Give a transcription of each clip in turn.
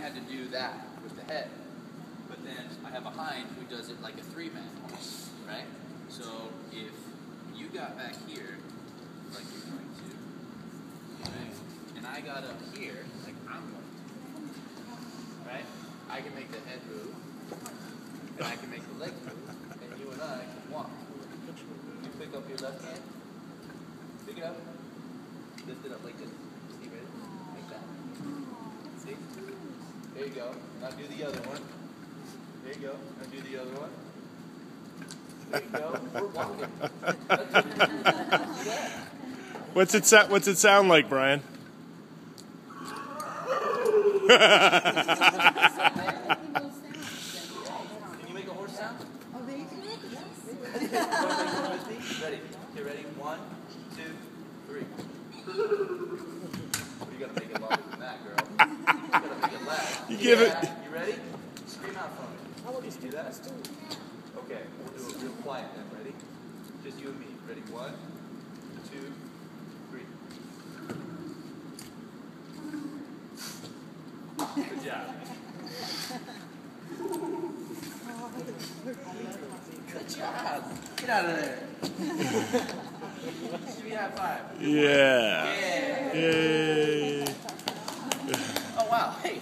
had to do that with the head. But then I have a hind who does it like a 3-man horse, right? So if you got back here, like you're going to, right? And I got up here, like I'm going to, right? I can make the head move, and I can make the legs move, and you and I can walk. You pick up your left hand, pick it up, lift it up like this. See, ready? Like that. See? There you go. Now do the other one. There you go. Now do the other one. There you go. We're walking. What's it sound like, Brian? Can you make a horse sound? Oh, they do? Yes. Ready? Okay, ready? 1, 2, 3. You gotta make it longer than that, girl. You gotta make it last. You give it. You ready? Scream out from it. Can you do that? Okay, we'll do it real quiet then. Ready? Just you and me. Ready? 1, 2, 3. Good job. Good job. Get out of there. Give me a high five. Yeah. Yeah. Yay. Oh, wow. Hey.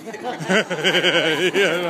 Yeah, no.